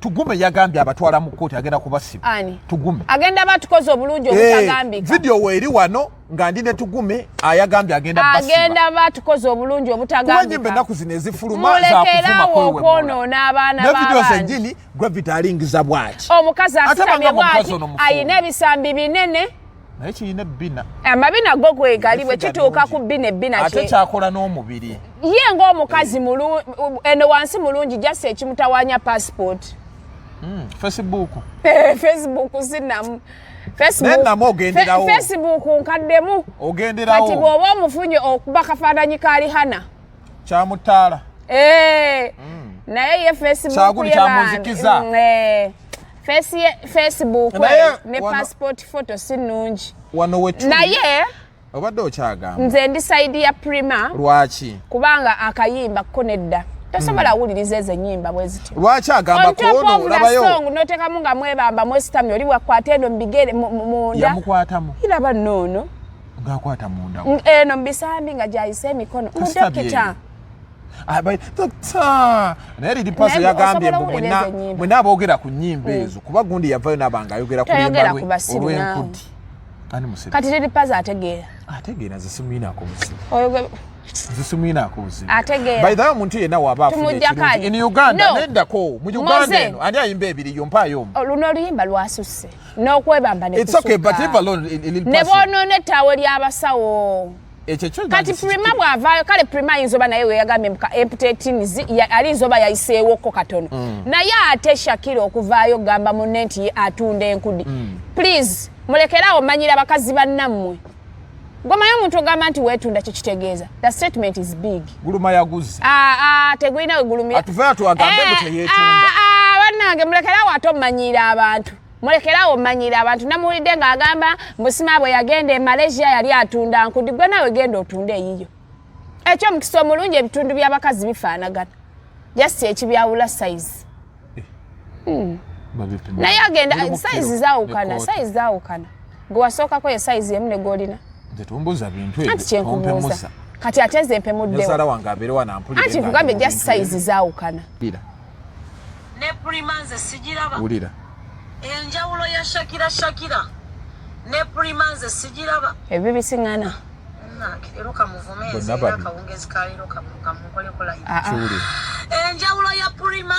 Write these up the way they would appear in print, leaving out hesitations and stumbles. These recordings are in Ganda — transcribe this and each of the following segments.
Tugume yagambye abatwala mu kkooti agenda kubasiba. Ani? Tugume. Agenda batukoze obulungi obutagambika. Video weeri wano nga ndine Tugume ayagambye agenda basiba. Agenda batukoze obulungi obutagambika. Kuba ennaku zino ezifuluma za kuvuma okwonoona abaana b'abantu. Ne video zenjini gravity alingiza bwaki. Omukazi asitamye bwaki ayina ebisambi binene. Naye kiyina ebbina. Amabina go kwegali bwe kituuka ku bbina ebbina kye. Ate kyakola n'omubiri. Ye ng'omukazi eno wansi mulungi jase ekimutawanya passport. Facebook. Facebook sinamu. Facebook nkaddemu. Ogenderawo. Kati bw'oba omufunye okuba kafaananyi ka Rihanna. Kyamutaala. Naye ye Facebook Kyaguli kyamuzikiza. Facebook ne passport photo sinungi. Wano wetu. Naye obadde okyagamba. Nze ndi side ya Prima. Lwaki? Kubanga akayimba ko nedda. Tosobola wuliriza ezo nnyimba bwe ziti. Lwaki agamba kono olabayo? Song notekamu nga mwebamba mwesitamye oli bwakwata eno mbigere munda. Yamukwatamu. Iraba nono. Ngaakwata munda. Eno mbisambi nga gyayise emikono. Mudokita. Naye liri paso yagambye mwena aboogera ku nnyimba ezo kuba gundi yavayo n'abanga ayogera ku nnyimba olw'enkudi. Kati liri paso ategeera. Ategeera ze simuyinaako buzibu. Ategeera. By the way omuntu yenna waba afunye ekirungi. In Uganda neddako mu Uganda eno ani ayimba ebiri yompaayo omu. Luno oluyimba lwasusse n'okwebamba ne kusuka. It's okay but leave alone ne boonoona ettaawo ly'abasawo. Kati Prima bwavaayo kale Prima inzoba naye weyagambye muka eptetinizi ali nzoba yayiseewoko katono. Naye ate Shakirah okuvaayo gamba munne nti atunda enkudi. Please mulekerawo manyira abakazi bannammwe. Gomayo omuntu ogamba nti weetunda kyo kitegeeza. The statement is big. Guluma yaguze. Tegulina we gulumya. Atuvaayo tuwagambe nti yeetunda. Bannange mulekerawo ate omanyira abantu. Mulekerawo manyira abantu namuwulidde ng'agamba Musima bwe yagenda e Malaysia yali atunda nkudi gwe nawe genda otunde eyiyo. Ekyo mukisa omulungi ebitundu by'abakazi bifaanagana. Just ekibyawula size. Naye agenda size zaawukana. Gwe wasookako ye size emu ne gw'olina. Zetumbuza bintu ebyo. Anti kyenkubuuza. Kati ate nze mpemuddewo. Yasala wange abeere wanampulira. Anti nkugambye just size zaawukana. Ne Prima nze sigiraba. Wulira. Enjawulo ya Shakirah ne Prima nze sigiraba. Ebyo bisiŋŋana. Ero kamuvumeezi era kawungezi kaliro kamukole kola. Enjawulo ya Prima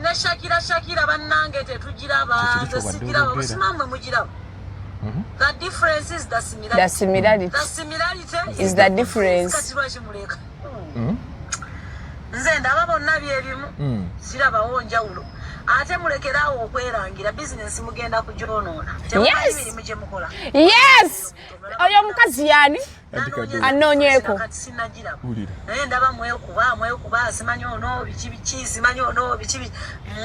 ne Shakirah bannange tetugiraba. Nze sigiraba. Musimamwe mugiraba. The difference is the similarity. The similarity. The similarity is the difference. Nze ndaba bonna byebimu. Sirabawo njawulo. Ate mulekerawo okwerangira business mugenda kujoonoona. Yes. Oyo mukazi yani? Anoonyeeko. Naye ndaba mwekuba simanyi ono biki simanyi ono biki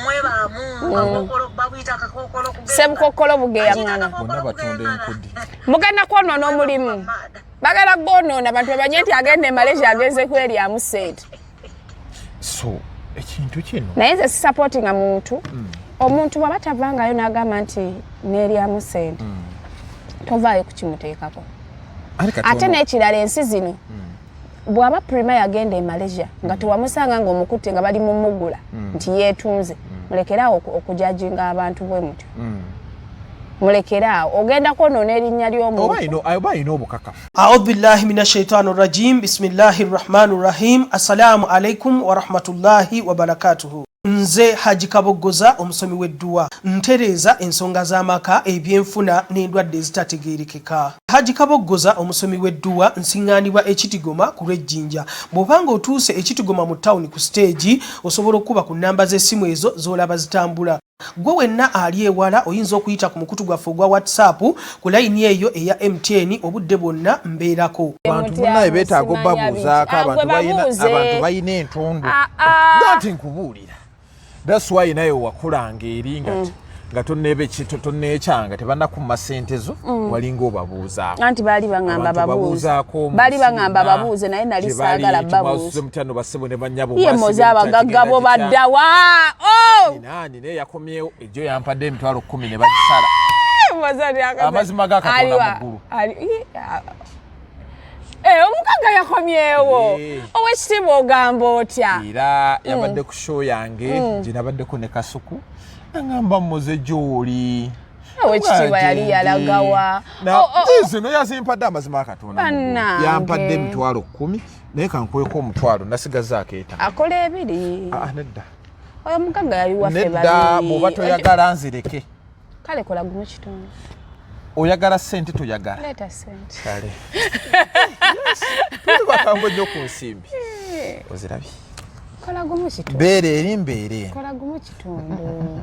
mwebaamu babuyita kakokolo kugeya. Sebukokolo bugeya mwana. Bonna batunda enkudi. Mugenda kwonoona omulimu. Bagala gwonoona abantu bamanye nti agenda e Malaysia agenze kweri sente. So ekintu kino naye nze supportinga muntu omuntu bwaba tavangayo n'agamba nti n'eryamu sente tovaayo kukimuteekako ate n'ekirala ensi zino bw'aba Prima yagenda e Malaysia nga tewamusanga ng'omukutte nga bali mu mugula nti yeetunze mulekerawo okujajinga abantu bwe mutyo mulekerawo ogenda kwonoona erinnya ly'omuntu oba ayina obukakafu. A'udhu billahi minash shaitani rajim. Bismillahir rahmanir rahim. Assalamu alaikum wa rahmatullahi wa barakatuhu. Nze Haji Kaboggoza omusomi w'edduwa ntereeza ensonga z'amaka ebyenfuna n'endwadde ezitategeerekeka. Haji Kaboggoza omusomi w'edduwa nsiŋŋaanibwa ekitigoma ku lw'ejjinja. Bw'obanga otuuse ekitigoma mu ttawuni ku siteegi osobola okuba ku nnamba z'essimu ezo z'olaba zitambula. Gwe wenna ali ewala oyinza okuyita ku mukutu gwaffe ogwa WhatsApp ku layini eyo eya MTN obudde bwonna mbeerako. Abantu bonna beetaaga obbabuuzaako abantu balina entundu. Nti nkubuulira. That's why naye wakulanga eri nga tonneekyanga tebannakumma ssente zo walinga obabuuzaako. Anti baali baŋŋamba babuuze naye nali saagala babuuze. Mutano bassebo ne bannyabo ye moze abagagga bo baddawa. Nani naye yakomyewo ejjo yampadde emitwalo 10 ne bagisala. Amazima gakatonda mu ggulu. Omukaga yakomyewo. Owekitiibwa ogamba otya? Era yabadde ku show yange gye nabaddeko ne Kasuku angamba mmoze gy'oli. Owekitiibwa yali yalagawa. Zino yazimpadde amazima akatonda. Yampadde emitwalo 10 naye kankweko omutwalo nasigazaako eta. Akola ebiri. Nedda. Oyo omukaga yali waffe babiri. Nedda bw'oba toyagala nzireke. Kale kola gumu kitundu. Oyagala ssente toyagala. Leeta ssente. Kale. Tuli bakambwe nnyo ku nsimbi. Ozirabye. Kola gumu kitundu. Mbeere eri mbeere. Kola gumu kitundu.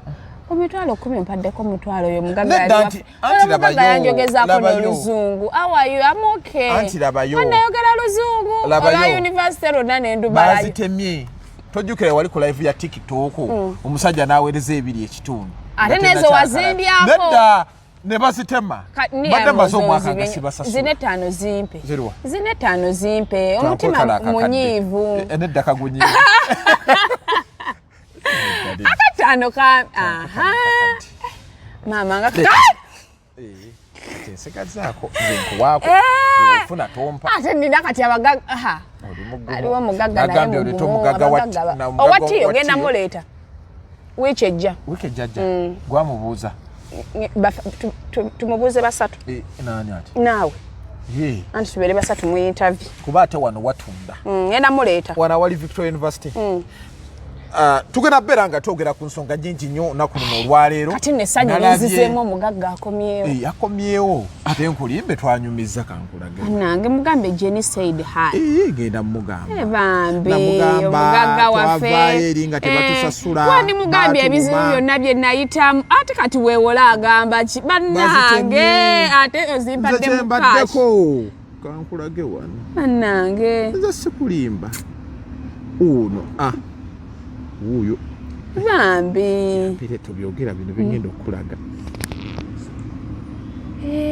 Omitwalo 10 mpaddeko omutwalo oyo omugaga yali waffe. Omugaga yanjogezaako n'oluzungu. How are you? I'm okay. Anti labayo. Anayogera luzungu. Ola university ronna n'endubala. Bazitemye. Tojjukira wali ku live ya TikTok. Omusajja n'aweereza ebiri ekitundu. Ate nezo wazimbyako. Nedda. Ne bazitema. Badde maze omwaka nga sibasasula. Zine 5 zimpe. Zirwa. Zine 5 zimpe. Omutima munyiivu. Nedda kagunyiivu. Akatano ka aha. Mama nga Nsekazaako nkuwaako ofuna tompa. Ate nina kati abagaga aha. Aliwo omugaga naye nagambye oli tomugaga owati ogenda muleeta. Wiiki ejja. Wiiki ejja. Gwamubuuza. Tumubuuze basatu. Nani ati? Naawe. Anti tubeere basatu mu interview. Kuba ate wano watunda. Ngenda muleeta. Wana wali Victoria University. Tugenda beera nga twogera ku nsonga nyingi nnyo naku luno olwaleero. Kati nessanyu linzizeemu omugagga akomyewo. Akomyewo. Ate Nkulimbe twanyumizza kankulage. Nange mugambe Jenny said hi. Genda mugamba. Bambi omugagga waffe. Twavaayo eri nga tebatusasula. Wandi mugambye ebizibu byonna bye nayitamu. Ate kati weewola agamba ki bannange ate ozimpadde mu kashi. Kankulage wano. Bannange. Nze sikulimba. Uno Uyo. Bambi. Pire tubyogera bino bigenda okulaga.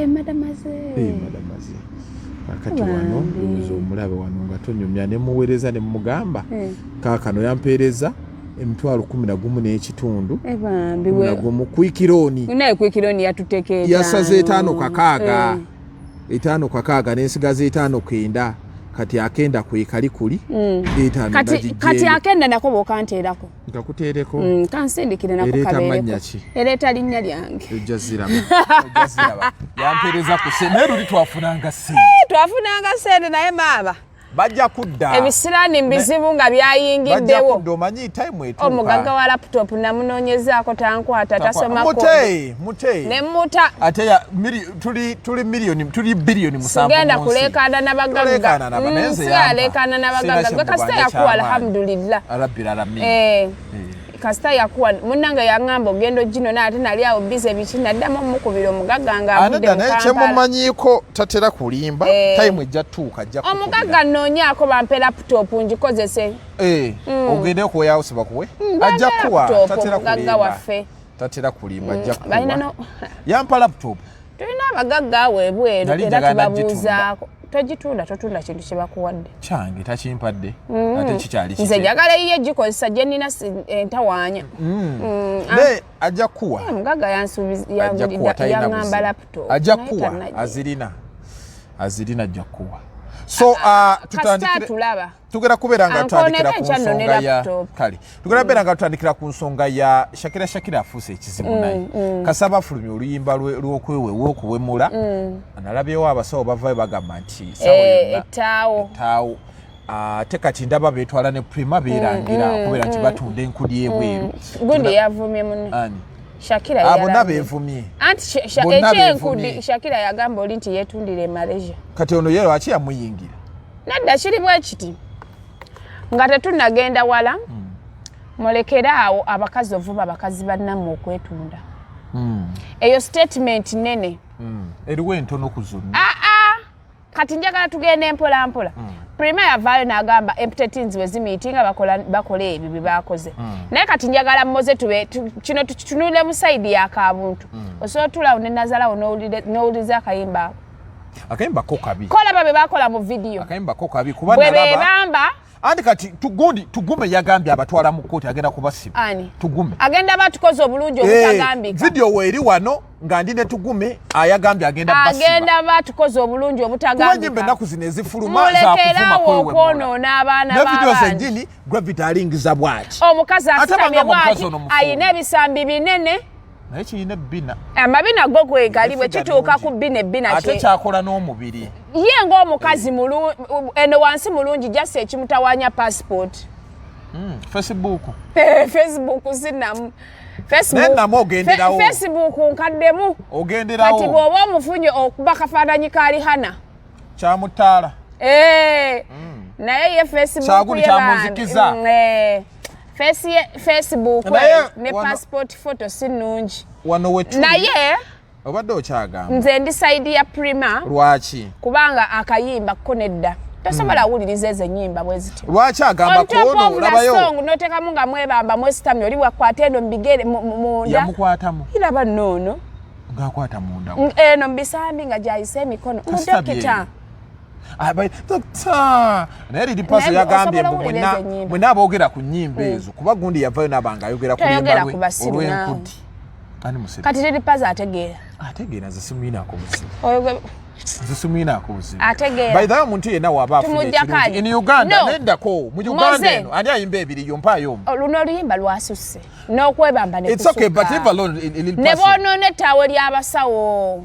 Madamaze. Madamaze. Akati wano nduzo omulabe wano nga tonyumya ne muweereza ne mugamba. Kaakano yampeereza emitwalo 11 n'ekitundu. Bambi we. Nagomu kwikironi. Naye kwikironi yatutekeeta. Yasaze 5 kakaaga n'ensigaza 5 kenda. Kati akenda kwekali kuli kati akenda nako bokanteerako nkakuteereko kansindikire nako kabeereko ereeta linnya lyange ojjaziraba yampeereza ku sente luli twafunanga sente naye maaba bajja kudda ebisiraani mbizibu nga byayingiddewo omanyi time etuuka omugaga wa laptop namunoonyezaako tankwata tasomako ne muta ate tuli biliyoni 7 sigenda kuleekaana n'abagagga sigaleekaana n'abagagga gwe kasita yakuwa alhamdulillah kasita yakuwa munnange yaŋŋamba ogenda ogino naate nali awo bize biki naddamu omukubira omugagga nga avudde mu Kampala kyemumanyiiko tatera kulimba time ejja tuuka ajja omugagga nnoonyaako bampe laputopu ngikozese ogende ku warehouse bakuwe ajja kuwa tatera kulimba ajja kuwa yampa laputopu tulina abagagga awo ebweru era tubabuuzaako togitunda totunda kintu kye bakuwadde kyange takimpadde ate kikyali nze njagala yiye gikozesa gye nnina entawaanya ne ajja kuwa omugagga yaŋŋamba laputopu ajja kuwa azirina ajja kuwa so tugenda kubeera nga tutandikira ku nsonga ya kale tugenda kubeera nga tutandikira ku nsonga ya Shakirah afuuse ekizibu naye kasaba afulumya oluyimba lw'okwewewa okuwemula analabyewo abasawo bavaayo bagamba nti ettaawo ate kati ndaba beetwala ne Prima beerangira okubeera nti batunda enkudi ebweru gundi yavumye muno Shakirah abonna beevumye anti ekyenkudi Shakirah yagamba oli nti yeetundira e Malaysia kati ono ye lwaki yamuyingira nedda kiri bwe kiti nga tetunnagenda wala mulekere awo abakazi ovuba abakazi bannammwe okwetunda eyo statement nene eriwo entono ku zonna kati njagala tugenda empola mpola Prima yavaayo n'agamba empty teens we zimiitinga bakola ebyo bye baakoze naye kati njagala mmoze kino tukitunule mu sayidi y'akabuntu osobola tulawo ne nazalawo n'owuliza akayimba ko kabi kola babe bakola mu video akayimba ko kabi kuba bwe beebamba andi kati tugume yagambye abatwala mu kkooti agenda kubasiba ani tugume agenda batukoze obulungi obutagambika video weeri wano nga ndi ne tugume ayagambye agenda batukoze obulungi obutagambika kuba ennaku zino ezifuluma za kuvuma okwonoona abaana ne video zenjini gravity alingiza bwati omukazi asitamye bwati ayina ebisambi binene naye kiyina ebbina amabina go gwegali bwe kituuka ku bbina ate kyakola n'omubiri ye ng'omukazi eno wansi mulungi jasi ekimutawanya passport Facebook sinamu Facebook nkaddemu ogenderawo kati bw'oba omufunye okuba kafaananyi kaali hana kyamutaala naye ye Facebook kyaguli kyamuzikiza Facebook ne passport photo sinungi wano wetu naye obadde okyagamba nze ndi side ya Prima lwaki kubanga akayimba ko nedda tosobola wuliriza ezo ennyimba bwe zityo lwaki agamba kono labayo song notekamu nga mwebamba mwesitamye oli bwakwata eno mbigere munda yamukwatamu iraba nono ngakwata munda eno mbisambi nga gyayise emikono mudokita naye liri paso yagambye mwena aboogera ku nnyimba ezo kuba gundi yavayo nabanga ayogera ku limba olw'enkudi kati liri paso ategeera zesimuyinako buzibu ategeera by the way omuntu yenna waba afuna in Uganda nendako mu Uganda eno ani ayimba ebiri yompayo luno oluyimba lwasusse n'okwebamba ne bonoona ettaawo ly'abasawo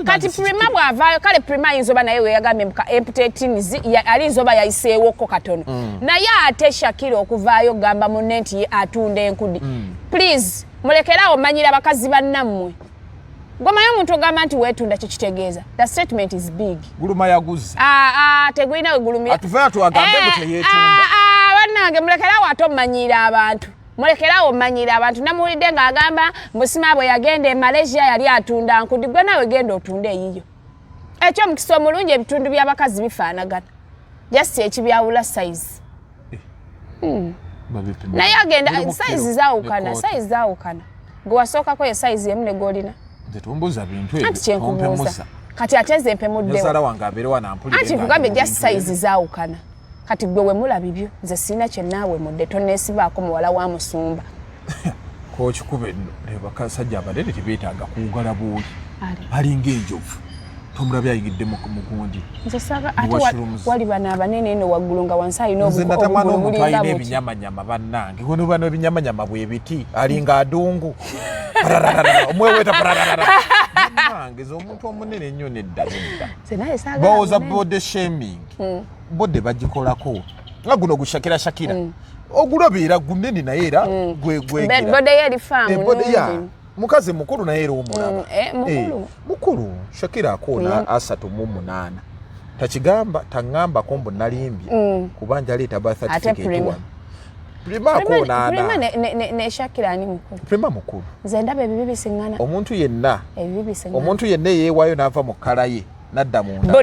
kati Prima bw'avaayo kale Prima ayinza oba naye weyagambye emputations alinza oba yayiseewokko katono naye ate Shakirah okuvaayo gamba munne nti ye atunda enkudi please mulekerawo manyira abakazi bannammwe gomayo omuntu ogamba nti weetunda kikitegeeza the statement is big guluma yaguzi tegulina we gulumira atuvaayo tuwagambe ngo teyeetunda bannange mulekerawo ate omumanyira abantu mulekerawo mmanyira abantu namuwulidde ng'agamba Musima bwe yagenda e Malaysia yali atunda nkudi gwe nawe genda otunda eyiyo ekyo omukisa omulungi ebitundu by'abakazi bifaanagana just ekibyawula size naye agenda size zaawukana gwe wasookako ye size yemu ne gw'olina tetumbuuza bintu ebyo anti kyenkubuuza kati ate nze mpemuddewo anti nkugambye just size zaawukana kati gwe wemula bibyo nze sirina kyenaawe mudde toneesibaako muwala wa musumba kokikube bakasajja abadere tebeetaaga kuwugala buuli alinga enjovu tomulabye ayigidde mugundi wali bano abanene eno waggulu nga wansi alina obugulu bulinga buti ebinyamanyama bannange gono bano ebinyamanyama bwe biti alinga adungu omweweta ngeza omuntu omunene ennyo nedda bawooza bode shaming bode bagikolako nga guno gushakira Shakirah ogulabeera gunene naye era bode yeri faamu mukazi mukulu naye era omulaba mukulu Shakirah akoona 38 takigamba taŋŋambako mbu nalimbye kubanja aleeta birth certificate wano Prima akoona ne Shakirah ani mukulu Prima mukulu nze ndaba ebibi bisiŋŋana omuntu yenna yeewaayo n'ava mu kkala ye nadda munda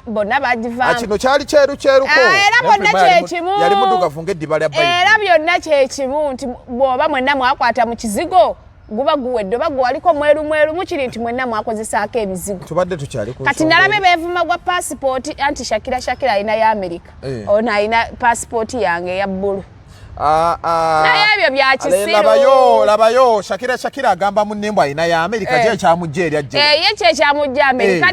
bonna bagivaamu kino kyali kyeruko era bonna kyekimu yali muddugavu ng'eddiba lya Bayibuli era byonna kyekimu nti bw'oba mwenna mwakwata mu kizigo guba guwedde oba gwaliko mweru mukiri nti mwenna mwakozesaako ebizigo tubadde tukyali kati nalabe beevuma gwa paasipooti anti Shakirah alina ya Amerika ono alina paasipooti yange eya bbulu naye ebyo bya kisiru labayo Shakirah agamba munnembu alina ya Amerika kye kyamujja eri ajja ye kye kyamujja Amerika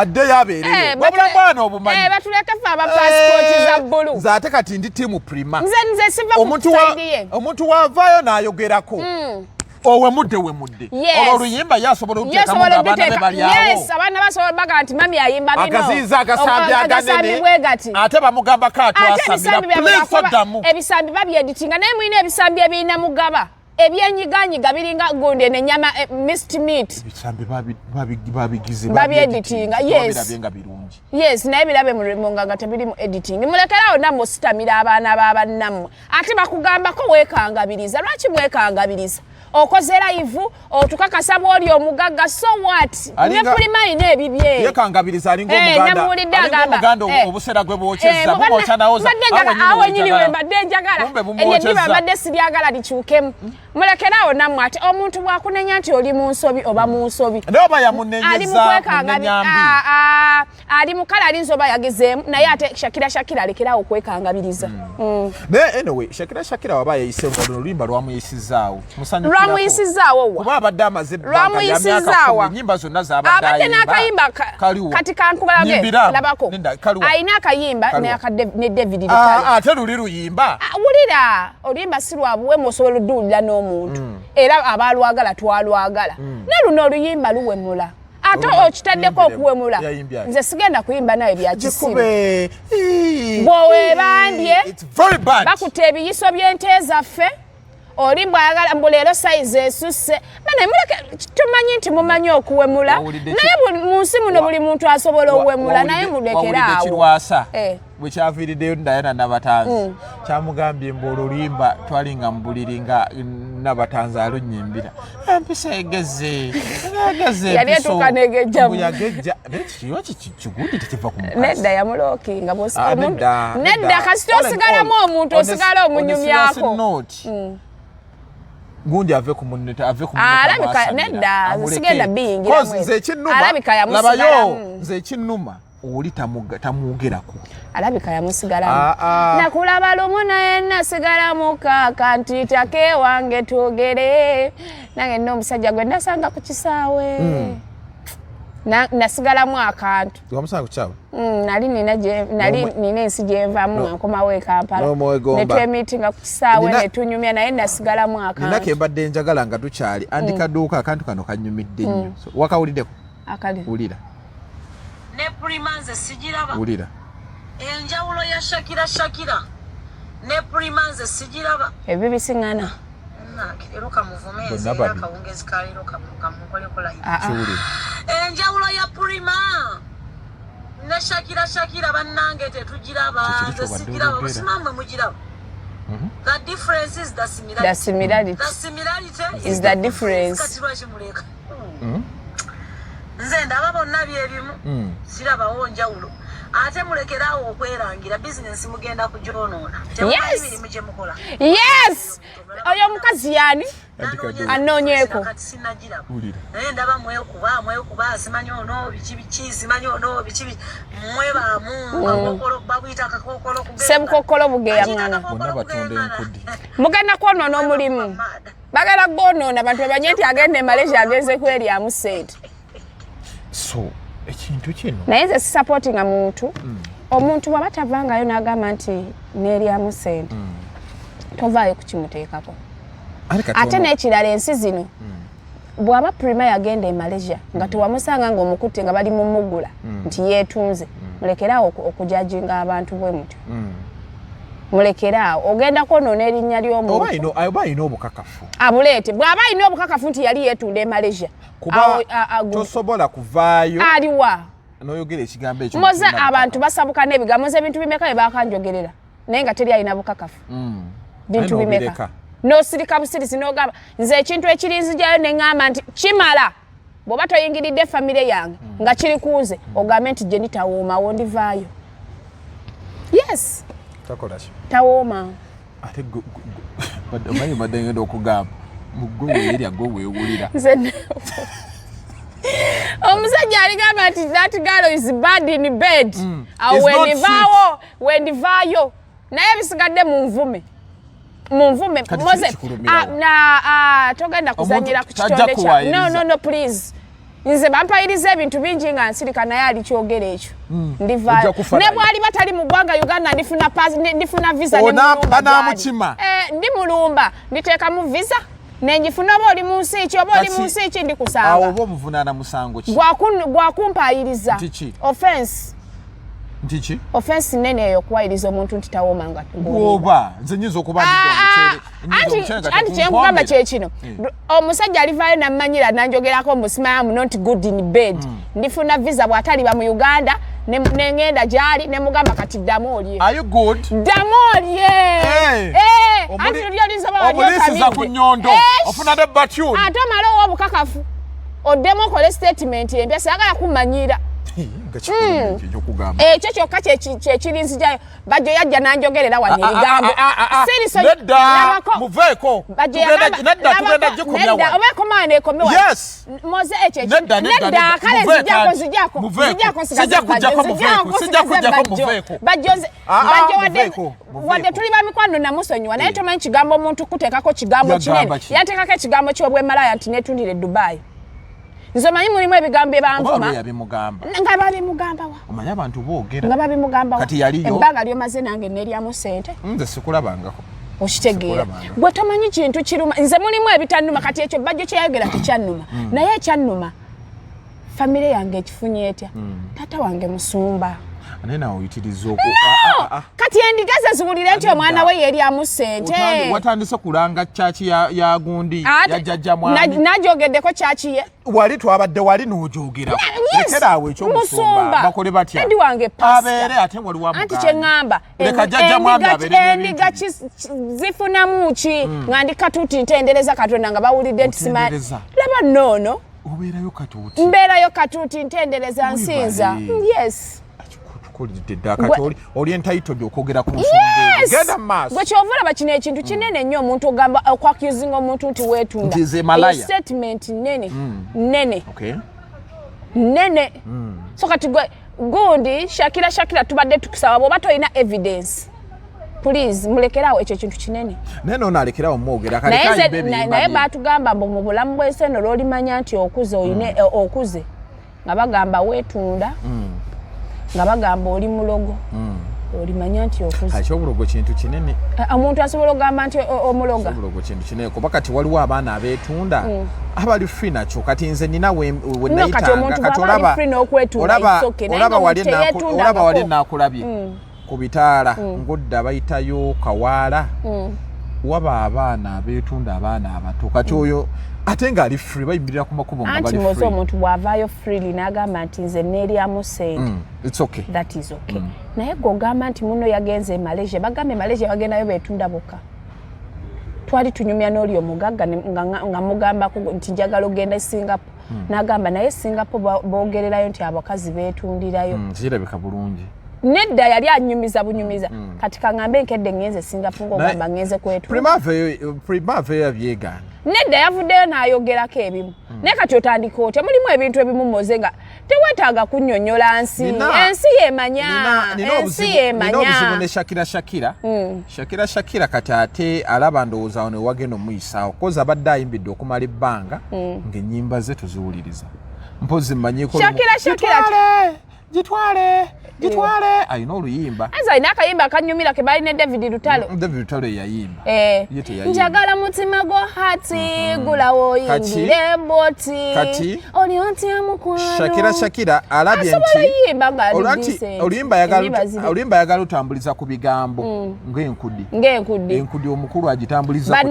addeyo abeereyo wabula mwana obumanyi batuleke ffe aba paasipooti za bbulu zaate kati ndi tiimu Prima nze siva ku saidi ye omuntu wavaayo n'ayogerako wemudde olwo Oluyimba yasobola okuteekamu ng'abaana be bali awo abaana basobola baga nti mami ayimba bino akaziiza akasambi aganene ate bamugambako atwasamira ebisambi babyeditinga naye mulina ebisambi ebirina mugaba ebyenyiganyiga biringa gundi nenyama mist meat ebisambi babigize babyeditinga yes naye birabe mulimunga nga tebirimu editing mulekerawo nammwe ositamira abaana b'abannammwe ate bakugambako weekangabiriza lwaki mwekangabiriza okoze live otukakasa bwoli omugagga so what ne Prima ine ebibye yekangabiriza alinga omuganda obusera gwe bwocheza bumocha naoza awo nyiri we badde njagala endiba badde siryagala likyukemu mulekerawo namwe ate omuntu bwakunenya nti oli mu nsobi oba mu nsobi ndoba yamunenyeza ali mukala ali nsoba yagezeemu naye ate Shakira lekerawo okwekangabiriza anyway Shakira waba yayise Oluyimba lwamuyisizaawo lwamuyisizaawo kuba abadde amaze lwamuyisizaawa ennyimba zonna zabadde abadde n'akayimba kati kankubage labako ayina akayimba ne David ate luli luyimba wulira oluyimba si lwabuwemu osobola odduulira n'omuntu era abalwagala twalwagala ne luno oluyimba luwemula ate okitaddeko okuwemula nze sigenda kuyimba nawe byakisimu bw'owebandye bakuta ebiyiso by'ente zaffe oli mbwayagala mbu leero sayizi esusse bane muleke tumanyi nti mumanyi okuwemula naye mu nsi muno buli muntu asobola okuwemula naye mulekeraawo bwekyaviiriddeyo Diana Nabatanzi kyamugambye mbu Oluyimba twalinga mu buliri nga Nabatanzi alunyimbira empisa egeze yali etuuka negejjamu kigundi tekiva ku mukazi nedda yamulookinga nedda kasita osigalamu omuntu osigala omunyumyako gundi ave ku munete alabika nedda sigenda biyingira alabika yamusigalamu nze ekinnuma oli tamugerako alabika yamusigalamu nakulaba lumu naye nasigala mukaaka nti take wange tugere nange nno omusajja gwe nasanga ku kisaawe nasigalamu akantu wamusanga ku kisaawe nali nina ensi gyenvamu nkomawo e Kampala netwemiitinga ku kisaawe netunyumya naye nasigalamu akantu nina kembadde njagala nga tukyali andikaduuka akantu kano kanyumidde nnyo wakawuliddeko wulira ne Prima nze sigiraba wulira enjawulo ya Shakira ne Prima nze sigiraba ebyo bisiŋŋana ero kamuvume era kawungezi kaliro kamukoleko live enjawulo ya Prima ne Shakira bannange tetugiraba nze sigiraba busimamwe mugiraba. The difference is the similarity. The similarity. The similarity is the difference. Nze ndaba bonna byebimu sirabawo njawulo ate mulekerawo okwerangira business mugenda kujonoona yes ebirimu gye mukola yes oyo mukazi yani anoonyeko naye ndaba mwekuba simanyi ono biki simanyi ono biki mwebaamu babuyita akakokolo sebukokolo bugeya mwana bonna batonda enkudi mugenda kwonoona omulimu bagala gwonoona bantu bamanye nti agenda e Malaysia agenze kweriamu sente. So ekintu kino naye nze supportinga omuntu bw'aba tavangayo n'agamba nti n'eryamu sente tovaayo kukimuteekako ate n'ekirala ensi zino bw'aba Prima yagenda e Malaysia nga tewamusanga ng'omukutte nga bali mumugula nti yeetunze mulekerawo okujajinga abantu bwe mutyo mulekeraawo ogenda kwonoona erinnya ly'omuntu oba alina obukakafu abuleete bw'aba alina obukakafu nti yali yeetunda e Malaysia kuba tosobola kuvaayo aliwa n'oyogera ekigambo ekyo moze abantu basabuka n'ebigambo nze ebintu bimeka bye bakanjogerera naye nga teri alina bukakafu bintu bimeka n'osirika busirisi n'ogamba nze ekintu ekirinzijayo ne ŋŋamba nti kimala bw'oba toyingiridde famire yange nga kiri kunze ogambe nti gye nditawoomaawo ndivaayo yes tawooma ate omanyi badde ngenda okugamba mugweweerya gwe weewulira omusajja aligamba nti that girl is bad in bed awo wendivaayo naye bisigadde munvume moze togenda kuzanyira ku kitonde kya no please nze bampayiriza ebintu bingi nga nsirika naye alikyogera ekyo ndivaayo ne bwali batali mu ggwanga Uganda ndifuna visa ndi mulumba nditeekamu visa nenjifuna oba oli mu nsi ki oba oli mu nsi ki ndikusanga awo oba omuvunaana musango ki gwakumpayiriza offense nene eyo okuwayiriza omuntu nti tawooma nga oba nze nyinza okuba anti kyenkugamba kyekino omusajja alivaayo nammanyira nanjogerako mbusimayamu not good in bed ndifuna visa bw'ataliba mu Uganda nengenda gyali ne mugamba kati ddamu olye. Are you good? Ddamu olye. Anti lyo lizoba walyo kamidde. Omulisiza ku nnyondo ofuna de batune. Ate omala ow'obukakafu oddemu okole statement empya saagala kumanyira. Ekyo kyokka kyekirinzijayo bajjo yajja nanjogerera wano ebigambo muveeko tugenda gikomya oba ekomawa neekomewa moze ekyo nedda kale zijjako bajjo wadde tuli bamikwano namusonyiwa naye tomanyi kigambo omuntu kuteekako kigambo kinene yateekako ekigambo ky'obwemalaya nti netundire Dubai. Nze manyi mulimu ebigambo ebyanvuma nga babimugamba wa omanyi abantu boogera nga babimugamba kati yaliyo ebbanga lyomaze nange neryamu ssente nze sikulabangako okitegeera gwe tomanyi kintu kiruma nze mulimu ebitannuma kati ekyo bajjo kyeyayogera tekyannuma naye ekyannuma famire yange ekifunye etya taata wange musumba ane nawe oyitiriza kati endiga ze ziwulire nti omwana we yeryamu ssente watandise kulanga kyaki ya gundi yajjajja mwami najogeddeko kyaki ye wali twabadde wali n'ojoogera lekera awo ekyomusumba bakole batya endi wange abeere ate wali wamugamba anti kyeŋŋamba leka jjajja mwami abeere endiga zifunamu ki nga ndi katuuti ntendereza Katonda nga bawulidde nti simanyi laba noono obeerayo katuuti mbeerayo katuuti ntendereza nsinza yes oli entitled okwogera ku nsonga genda mu maaso gwe kyova olaba kino ekintu kinene nnyo omuntu ogamba okwakuzinga omuntu nti weetunda statement nene so kati gundi Shakirah tubadde tukusaba bw'oba tolina evidence please mulekerawo ekyo kintu kinene naye noono alekerawo mwogera naye baatugamba mbu mu bulamu bw'ensi eno lw'olimanya nti okuze nga bagamba weetunda nga bagamba oli mulogo olimanya nti okuze ekyobulogo kintu kinene omuntu asobola okugamba nti omuloga obulogo kintu kinene kuba kati waliwo abaana abeetunda abali free nakyo kati nze nina we nayitanga kati olaba wali nakulabye ku bitaala ng'odda bayitayo kawaala waba abaana abeetunda abaana abato kati oyo ate ng'ali free bayimirira ku makubo nga bali free anti omuntu bw'avaayo freely n'agamba nti nze neeryamu ssente it's okay that is okay naye gw'ogamba nti muno yagenze e Malaysia bagambe Malaysia bagendayo beetunda bokka twali tunyumya n'oli omugagga nga mugambako nti njagala ogenda e Singapore n'agamba naye Singapore boogererayo nti abakazi beetundirayo kirabika bulungi nedda yali anyumiza bunyumiza kati kaŋŋambe nkedde ngenze Singapore ng'ogamba ngenze kwetunda primavera yabyegaana nedda yavuddeyo n'ayogerako ebimu naye kati otandika otya mulimu ebintu ebimu moze nga teweetaaga kunnyonnyola nsi ensi yeemanya nina obuzibu ne Shakirah kati ate alaba ndowooza ne wagenda omuyisaawo kozi abadde ayimbidde okumala ebbanga ng'ennyimba ze tuziwuliriza mpozi mmanyiko Shakirah gitwale ayina oluyimba anza ayina akayimba akanyumira ke bali ne David Lutalo yayimba njagala mutima gwo hati gulawo oyingire boti kati oli otya mukwano Shakirah alabye nti oluyimba yagala otambuliza ku bigambo ng'enkudi omukulu agitambuliza ku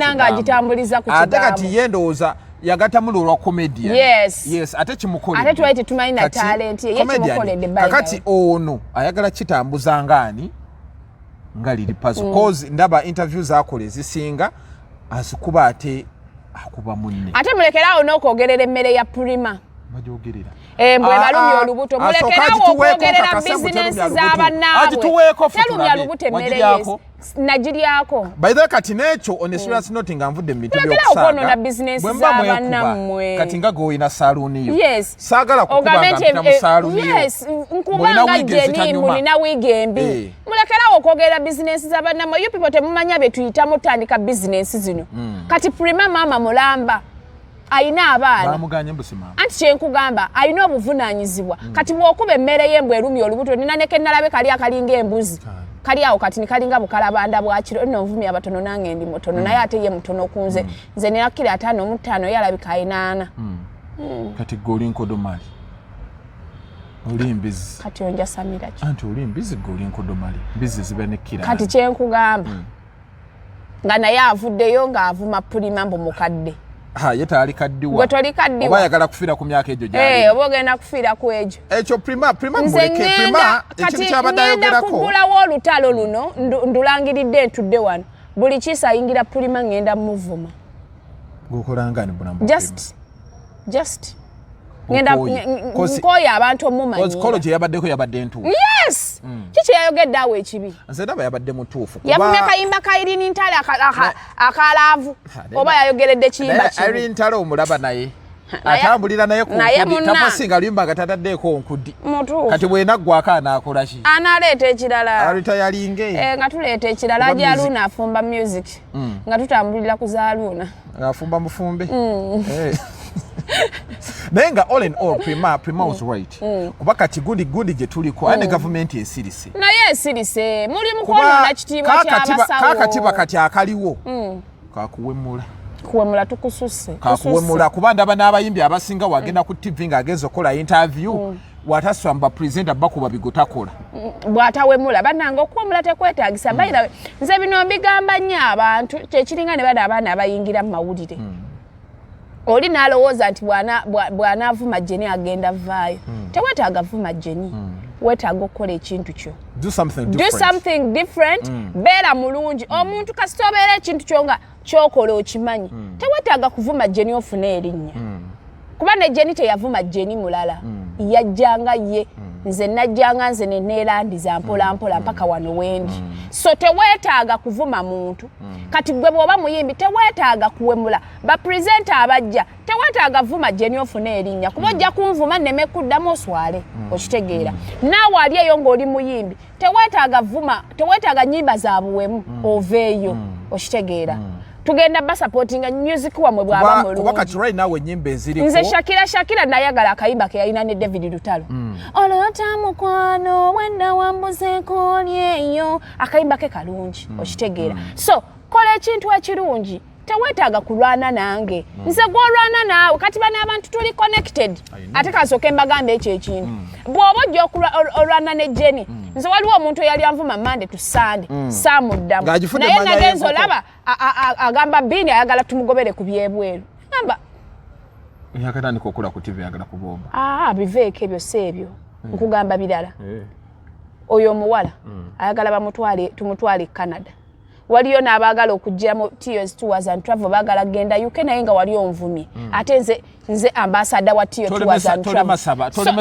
kigambo ate kati ye ndowooza yagatamu lolwa comedian yes ate kimukoledde ate twali tetumanyi na talent ye kimukoledde kakati ono ayagala kitambuza ngaani nga liri puzzle cause ndaba interview zakola ezisinga azikuba ate akuba munne ate mulekerawo n'okwogerera emmere ya Prima bajogerera mbwe balumya olubuto mulekerawo okwogerera bizinesi z'abannaabwe talumya lubuto emmere nagiryako by the way kati n'ekyo on a serious note nga nvudde mu bintu by'okusaaga bwe mba mwekuba kati nga g'olina saluuni yo saagala kukubanga mpita mu saluuni yo nkubanga jeni mulina wiigi embi mulekerawo okwogerera bizinesi z'abannammwe yo people temumanya bye tuyitamu otandika bizinesi zino kati Prima maama mulamba ayina abaana anti kyenkugamba ayina obuvunaanyizibwa kati bw'okuba emmere y'embwa erumya olubuto nina ne kennalabe kali akalinga embuzi kali awo kati nikalinga bukalabanda bwakiro nno nvumi abatono nange ndi mutono naye ate ye mutono kunze nze ne akira 5 mu 5 yalabika ayina 4 kati goli nkodomali oli mbizi kati onja samira ki anti oli mbizi goli nkodomali mbizi zibanekira kati kyenkugamba nga naye avuddeyo ng'avuma Prima mbu mukadde yeta alikaddiwa gwe tolikaddiwa oba ayagala kufiira ku myaka egyo gyali oba ogenda kufiira ku egyo ekyo prima muleke prima ekintu kyabadde ayogerako kugulawo olutalo luno ndulangiridde ntudde wano buli kiisa ayingira prima ngenda muvuma gukolangani bunamu just ngenda nkoya abantu omumanyi college yabaddeko yabadde ntuufu yes kiki yayogedde awo ekibi nze ndaba yabadde mutuufu yavumya kayimba ka Irene Ntale akalaavu oba yayogeredde kiyimba kibi Irene Ntale omulaba naye atambulira naye ku tapasinga Aluyimba nga tataddeeko nkudi kati bwenaggwako anaakola ki analeeta ekirala alitayalinge nga tuleeta ekirala ajja Aluna afumba music nga tutambulira ku za Aluna afumba mufumbe naye nga all in all prima was right kuba kati gundi gye tuliko ane gavumenti esirise naye esirise muli mukonoona kitiibwa ky'abasawo kakatiba kati akaliwo kuwemula tukususse kakuwemula kuba ndaba n'abayimbi abasinga wagenda ku TV ng'agenza okukola interview watasamba presenter bakuba bigotakola bw'atawemula bannanga okuwemula tekwetaagisa bayirawe nze bino mbigamba nnyo abantu kyekiringa ne bano abaana abayingira mu mawulire oli n'alowooza nti bw'anaavuma Jeni agenda vaayo teweetaaga vuma Jeni weetaaga okukola ekintu kyo do something different beera mulungi omuntu kasita obeera ekintu kyo nga kyokola okimanyi teweetaaga kuvuma Jeni ofune erinnya kuba ne Jeni teyavuma Jeni mulala yajjanga ye nze najjanga nze neneerandiza mpola mpaka wano wendi so teweetaaga kuvuma muntu kati gwe bw'oba muyimbi teweetaaga kuwemula bapresenta abajja teweetaaga vuma Jeni ofune erinnya kuba ojja kunvuma nneme kuddamu oswale okitegeera naawe ali eyo ng'oli muyimbi teweetaaga nnyimba za buwemu oveeyo okitegeera tugenda basupportinga music wamwe bw'aba mulungi kuba kati right now ennyimba eziriko nze Shakirah nayagala akayimba ke yalina ne David Lutalo olota mukwano wenda wambuzeeko olyeyo akayimba ke kalungi okitegeera so kola ekintu ekirungi teweetaaga kulwana nange nze gw'olwana naawe kati bano abantu tuli connected ate kasooke mbagambe ekyo ekintu bw'oba ojja olwana ne Jeni nze waliwo omuntu eyali anvuma Monday to Sunday saamuddamu naye nagenza olaba agamba Bini ayagala tumugobere ku byebweru gamba yakatandika okula ku TV ayagala kubomba biveeko ebyo si ebyo nkugamba birala oyo omuwala ayagala tumutwale Canada waliyo n'abaagala okujjamu Tears Tours and Travel baagala genda UK naye nga wali onvumye ate nze ambassador wa Tears Tours and Travel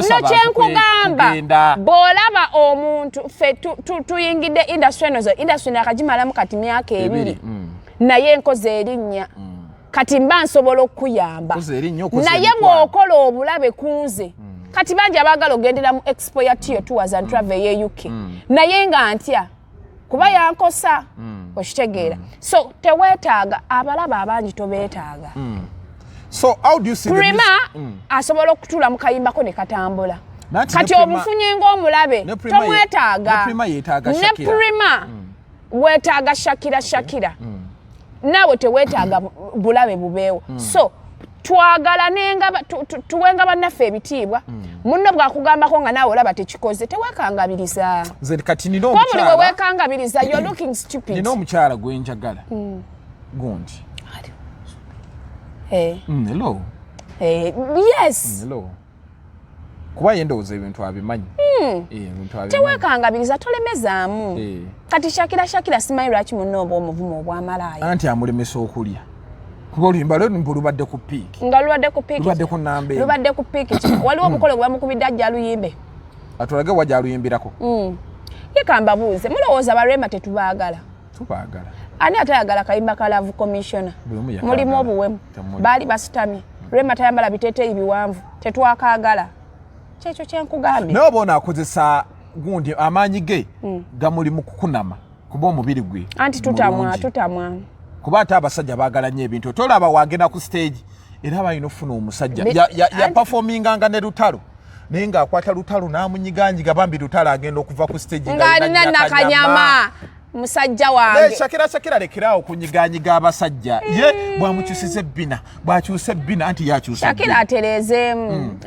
nakyenkugamba bw'olaba omuntu ffe tuyingidde industry nakagimalamu kati myaka ebiri naye nkoze erinnya kati mba nsobola okuyamba naye bw'okola obulabe kunze kati bangi abaagala ogendera mu expo ya Tears Tours and Travel ye UK naye nga ntya kuba yankosa okitegeera so teweetaaga abalaba abangi tobeetaaga so how do you see prima asobola okutuula mu kayimbako ne katambula kati obufunye ng'omulabe tomwetaaga ne prima weetaaga Shakirah naawe teweetaaga bulabe bubeewo so twagalanenga tuwenga bannaffe ebitiibwa munno bw'akugambako nga naawe olaba tekikoze teweekangabiriza buli we weekangabiriza you're looking stupid nina omukyala gwe njagala gundi hello yes hello kuba yendowooza ebintu abimanyi teweekangabiriza tolemezaamu kati Shakirah simanyi lwaki munno oba omuvumu obwamalaaya anti amulemesa okulya kuba Oluyimba lubadde ku piiki nga lubadde ku Nambeera lubadde ku piiki waliwo obukole bwe bamukubidde ajja Aluyimbe atulage wajja aluyimbirako yekamba buuze mulowooza barema tetubaagala ani atayagala kayimba ka Love Commissioner mulimu obuwemu baali basitamye Rema tayambala biteeteeyi biwanvu tetwakaagala kyekyo kyenkugambye naye oba onaakozesa gundi amaanyi ge gamuli mu kukunama kuba omubiri gwe anti tutamwa kuba ate abasajja baagala nnyo ebintu tolaba wagenda ku stage era balina ofuna omusajja yaperforminganga ne Lutalo naye ng'akwata Lutalo n'amunyiganyiga bambi Lutalo agenda okuva ku stage ng'alina nakanyama musajja wange Shakirah lekerawo kunyiganyiga abasajja ye bwamukyusiza ebbina bwakyusa ebbina anti yakyusa Shakirah atereezeemu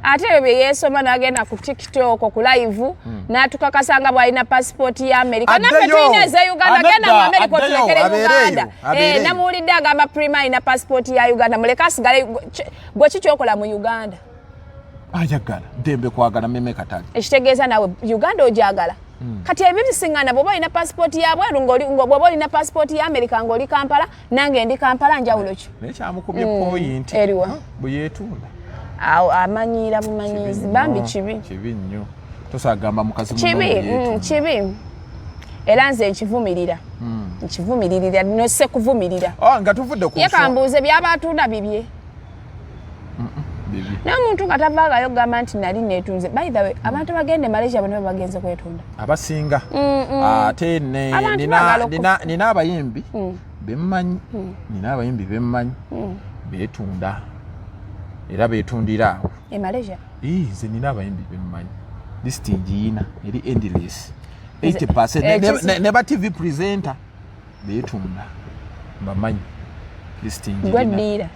ate ebyo bye yeesoma n'agenda ku TikTok ku live n'atukakasanga bw'alina pasipoti ya Amerika naffe tulina eza Uganda genda mu Amerika otulekere Uganda namuwulidde agamba Prima alina pasipoti ya Uganda muleke asigale gwe kikyokola mu Uganda ayagala ddembe kwagala meme katali ekitegeeza nawe Uganda ogyagala kati ebibisiŋŋana bw'oba olina pasipoti ya bweru bw'oba olina pasipoti ya Amerika ng'oli Kampala nange ndi Kampala njawulo ki naye kyamukubye point eriwa bwe yeetunda awo amanyiira bumanyiizi bambi kibi nnyo tosagamba mukazi kibi era nze nkivumirira nose kuvumirira nga tuvudde ku yekambuuze byaba atunda bibye n'omuntu nga tavaagayo kugamba nti nali neetunze by the way abantu bagende Malaysia bano bagenze kwetunda abasinga ate nina abayimbi bemmanyi beetunda era beetundira awo Malaysia nze nina abayimbi bemmanyi listing yina eri endless 80% ne ba TV presenter beetunda bamanyi listing yina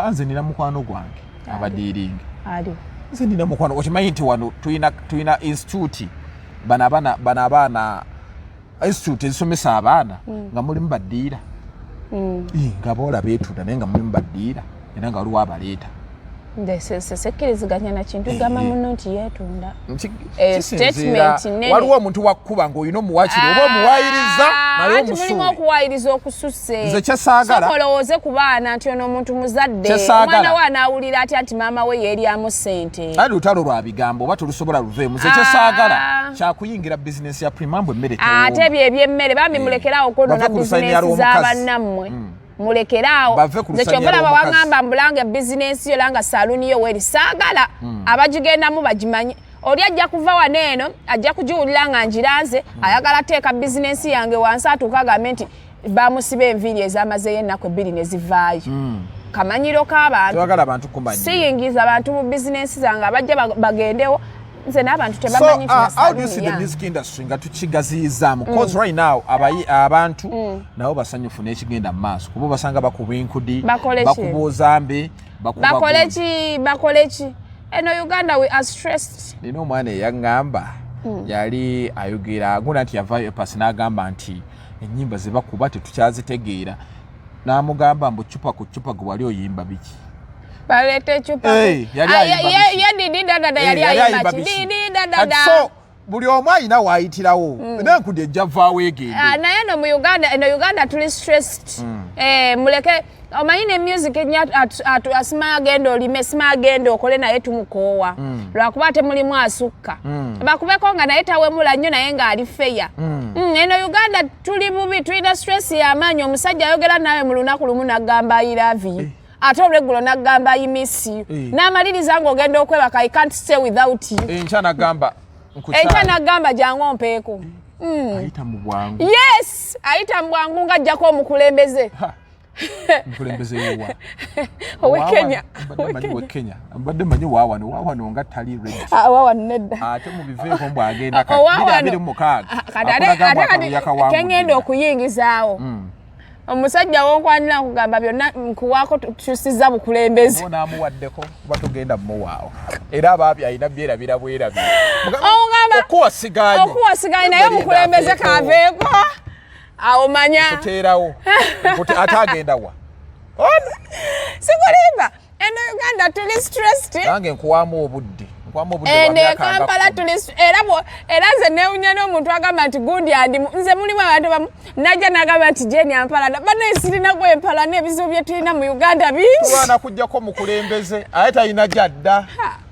nze nina mukwano gwange abadiiringa aliwo nze nina mukwano okimanyi nti wano tuyina institute bana abaana institute ezisomesa abaana nga mulimu baddiira nga boola beetunda naye nga mulimu baddiira era nga waliwo abaleeta sekkiriziganya na kintu gamba muno nti yeetunda statement waliwo omuntu wakkuba ng'olina omuwakiri oba omuwaayiriza naye omusuubi mulimu okuwaayiriza okususse nze kyesaagala sokolowooze ku baana nti ono omuntu muzadde omwana we anaawulira atya nti maama we yeeryamu ssente ali lutalo lwa bigambo oba tulusobola luveemu nze kyesaagala kyakuyingira bizinesi ya Primambo emmere ate ebyo ebyemmere bambi mulekerawo okwonoona bizinesi z'abannammwe mulekeraawo nze kyomulaba waŋŋamba mbulanga bizinesi yo langa saluuni yo weeri saagala abagigendamu bagimanyi oli ajja kuva wano eno ajja kugiwulira nga ngiranze ayagala teeka bizinesi yange wansi atuuka agambe nti bamusiba enviiri ezamazeyo ennaku ebbiri ne zivaayo kamanyiro k'abantu siyingiza abantu mu bizinesi zange abajja bagendewo nze n'abantu tebamanyi how do you see the music industry nga tukigaziyizzaamu because right now abantu nabo basanyufu n'ekigenda mu maaso kuba basanga bakuba enkudi bakuba ozambe bakole ki eno Uganda we are stressed nina omwana eyaŋŋamba yali ayogera aguna nti yavayo epasi n'agamba nti ennyimba ze bakuba tetukyazitegeera n'amugamba mbu cupa ku cupa gwe wali oyimba biki balete chupa so buli omu alina waayitirawo nenkudi ejja vaawo egende naye no mu Uganda tuli stressed muleke omanyi ne music asima agenda olime sima agenda okole naye tumukoowa lwakuba temulimu asukka bakubeko nga naye tawemula nnyo naye ng'ali feya eno Uganda tuli bubi tulina stress y'amaanyi omusajja ayogera nawe mu lunaku lumu n'agamba I love you ate olweggulo n'agamba I miss you n'amaliriza ng'ogenda okwebaka I can't stay without you enkya n'agamba jangu ompeeko ayita mu bwangu yes ayita mu bwangu ng'ajjako omukulembeze owekenya mbadde manyi waawano nga tali waawano nedda ate mubiveeko mbw agenda 26 kengenda okuyingizaawo omusajja wonkwanira nkugamba byonna nkuwaako tukyusiza bukulembeze naamuwaddeko kuba tugenda mumuwaawo era abaabi alina byerabira bwerabira okuwasiganye naye omukulembeze kaveeko awo manya kuteerawo ate agenda wa sikulimba eno Uganda tuli stressed nange nkuwaamu obudde Kampala era nze neewunya n'omuntu agamba nti gundi andimu nze mulimu abantu bamu najja n'agamba nti Jeni ampalana banaye sirina gwempala n'ebizibu bye tulina mu Uganda bingi tulwana kujjako mukulembeze aye talina gyadda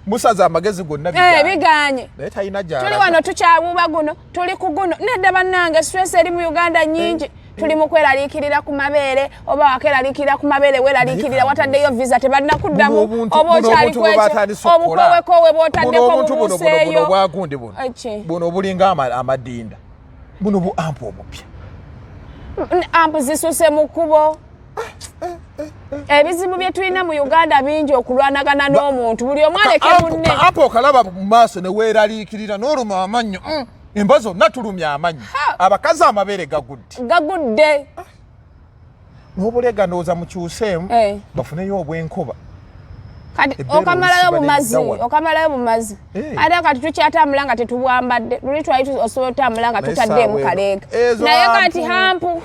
musaza amagezi gonna biganye naye talina gyala tuli wano tukyabuuba guno tuli ku guno nedda bannange stress eri mu Uganda nyingi tuli mu kweraliikirira ku mabeere oba wakeraliikirira ku mabeere weeraliikirira wataddeyo visa tebanakuddamu oba okyali kwekyo obukowekoowe bw'otaddeko bubuuseeyo bwagundi buno obulinga amadinda buno bu ampu obupya ampu zisuse mu kkubo ebizibu bye tulina mu Uganda bingi okulwanagana n'omuntu buli omu aleke munne ampu okalaba mu maaso ne weeraliikirira n'oluma amannyo Emba zonna tulumya amanyi. Abakazi amabere gagudde. N'obulega ndowooza mukyuseemu bafuneyo obwenkoba. Kati okamalayo bumazi. Ate kati tukyatambula nga tetubwambadde. Luli twali osobola otambula nga tutaddeemu kaleega. Naye kati hampu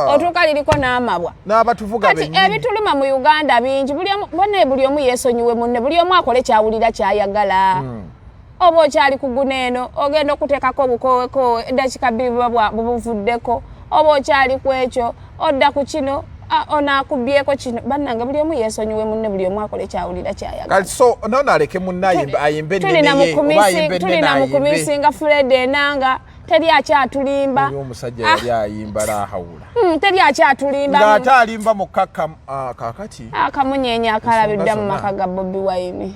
otuuka liriko n'amabwa. N'abatuvuga bennyini. Kati ebituluma mu Uganda bingi. Buli omu yeesonyiwe munne. Buli omu akole kyawulira kyayagala. Oba okyali ku guneeno ogenda okuteekako obukooweekoowe eddakiika 2 bubuvuddeko. Oba okyali ku ekyo odda ku kino onaakubyeko kino. Bannange buli omu yeesonyiwe munne, buli omu akole kyawulira kyayagala. Kati so nono aleke munne ayimbe ennene ye. Tulina mukumisinga Fred Enanga teri akyatulimba. Oyo omusajja yali ayimba lahawula. Teri akyatulimba. Ng'ate alimba mu kakati. Akamunyeenya akalabidde mu maka ga Bobi Wine.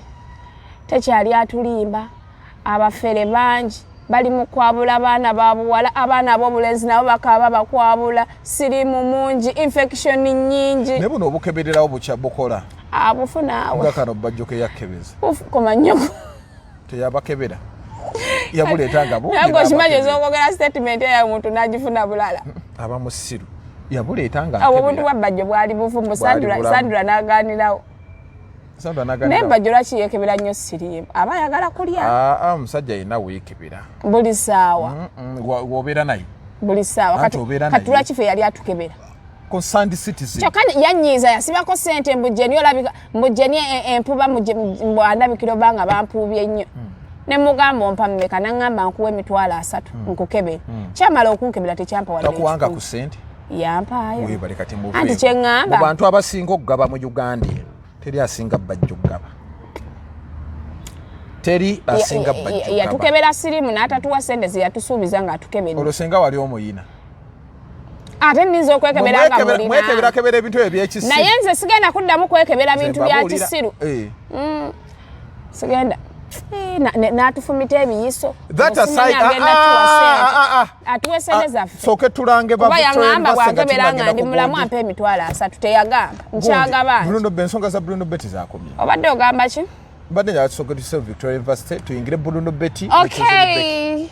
Tekyali atulimba. Abafere bangi bali mu kwabula abaana babuwala, abaana ab'obulenzi nabo bakaba bakwabula, sirimu mungi, infection nnyingi. Ne buno obukebererawo bukya bukola. Bufunaawe. Nga kano bajjoke yakkebeza. Komanyoko. Teyabakebera. Yabuleetanga bundi. Nago okimanyi ez'okwogera statement eyo omuntu n'agifuna bulala. Abamusiru. Yabuleetanga. Abo obuntu bwa bajjo bwali bufumbo Sandra n'agaanirawo. Naye bajjo lwaki yeekebera nnyo siriimu? Aba ayagala kulya. Omusajja yenna weekebera. Buli ssaawa. W'obeera naye. Buli ssaawa. Kati lwaki ffe yali atukebera? Concerned citizen. Kyokka yanyiiza yasibako ssente mbujjeni olabika mbujjeni empuba mbwandabikira obanga bampuubye nnyo. Ne mugamba ompa mmeka n'aŋŋamba nkuwa $30 nkukebera. Kyamala okunkebera tekyampa wadde. Takuwanga ku ssente? Yampaayo. Weebale kati muveewo. Anti kye ŋŋamba. Mu bantu abasinga okugaba mu Uganda teri asinga bajjo okugaba. Teri asinga bajjo okugaba. Yatukebera siriimu n'atatuwa ssente ze yatusuubiza ng'atukebera. Olwo singa wali omuyina. Ate nninza okwekebera nga mulina. Mwekeberakebera ebintu eby'ekisiru. Naye nze sigenda kuddamu kwekebera bintu bya kisiru. Sigenda. N'atufumita ebiyiso. That aside, atuwe sente zaffe. Soke tulange ba Victoria. Kuba yaŋŋamba bw'akebera nga ndi mulamu ampa $30 teyagamba. Nkyagaba. Ensonga za Bruno Betty zaakomye. Obadde ogamba ki? Mbadde njagala tusooke Victoria University tuyingire Bruno Betty. Okay.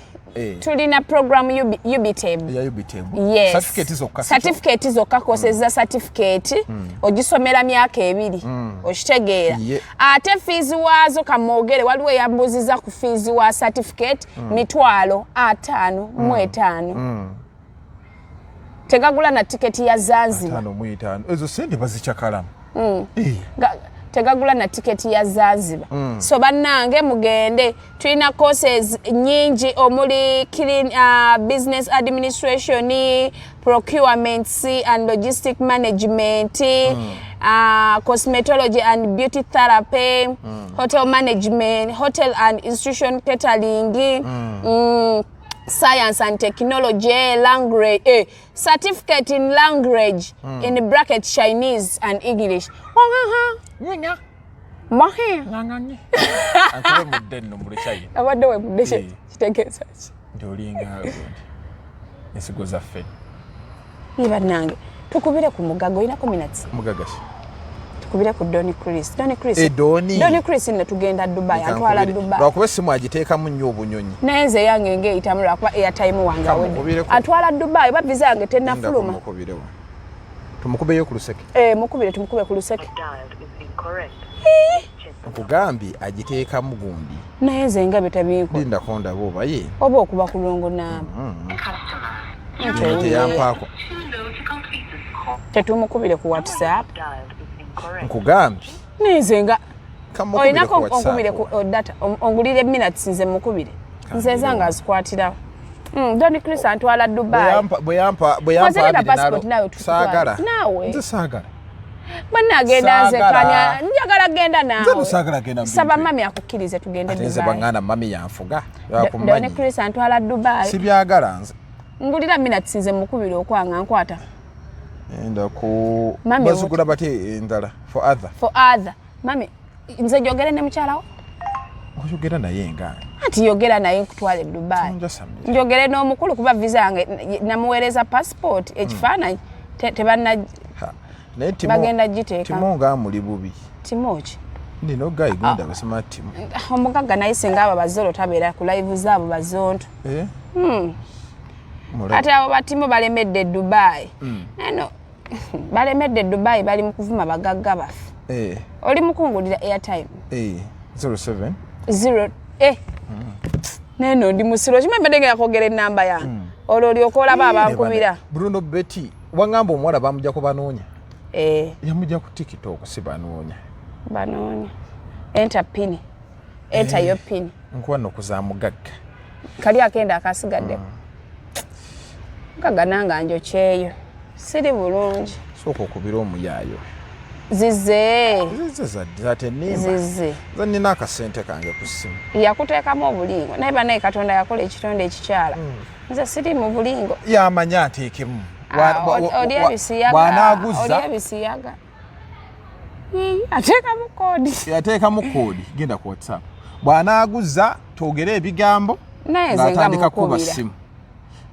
Tulina program UBTEB. Ya UBTEB. Yes. Certificate zokka koseza certificate ogisomera myaka 2 okitegeera. Ate fees waazo kamogere waliwo yambuziza ku fees wa certificate $5,500. Tegagula na tiketi ya Zanzibar. $5,500. Ezo sente bazikyakalamu. Tegagula na tiketi ya Zanzibar. So bannange mugende tulina courses nyingi omuli business administration, procurement and logistic management, cosmetology and beauty therapy, hotel management, hotel and institution catering, science and technology, language, certificate in language, in bracket Chinese and English. Nyanya. Mahe. Nganganye. Ankuwe muddenno mulekyayi. Abadde we mudde kitegeeza ki? Ndolinga agundi. Ensigo zaffe. Bannange tukubire ku mugaga olinako minutes. Mugaga ki? Tukubire ku Donny Chris. Donny Chris ne tugenda Dubai, atwala Dubai. Lwakuba essimu agiteekamu nnyo obunyonyi. Naye nze yange ng'eyitamu lwakuba airtime wange awedde. Atwala Dubai ba visa yange tennafuluma. Tumukubeyo ku luseke. Mukubire tumukube ku luseke. Nkugambye agiteekamu gundi. Naye nze nga bitabiiko. Linda konda boba ye. Oba okuba kulongo naabo. Teyampaako. Tetumukubire ku WhatsApp. Nkugambye. Nze nga olinako onkubire ku data ongulire minutes nze mukubire. Nze zanga azikwatirawo. Donny Chris antwala Dubai. Bwe yampa passport nayo tukutwala. Nawe. Nze saagala. Bwana agenda nze kanya njagala genda nawe. Nze lusagala genda. Saba mami akukkirize tugende Dubai. Nze bangana mami yanfuga. Donny Chris antwala Dubai. Sibyagala nze. Ngulira minutes nze mukubire okwanga nkwata. Enda ku bazugula bate endala for other. Mami nze jogere ne mukyalawo. Njogera naye nga. Ati yogera naye nkutwale Dubai. Njogere n'omukulu kuba visa yange namuweereza passport ekifaananyi tebanna bagenda giteeka. Timo nga muli bubi. Timo ki? Nino gayigunda basema Timo. Omugagga naye singa aba bazolo tabeera ku live zaabo bazonto. Ate abo batimo balemedde Dubai. Eno balemedde Dubai bali mu kuvuma bagagga bafe. Oli mukungulira airtime. 07 Neno ndi musiro chimwe mbadde yakogera enamba yange. Ololi okola baba nkubira. Bruno Betty wangamba omwala bamujja ko banoonya. Yamujja ku TikTok si banoonya. Banoonya. Enter pin. Enter your pin. Nkwano kuzamugagga. Kali akenda akasigadde. Kagananga njo cheyo. Siri bulungi. Soko kubira omuyaayo. Zize zate nima zize zanina akasente kange ku ssimu yakuteekamu obulingo naye banaye Katonda yakola ekitonde ekikyala nze siri mu bulingo yamanya ateekemu bisiyaga ateekamu koodi genda ku WhatsApp bw'anaaguza twogere ebigambo ng'atandika kuba ssimu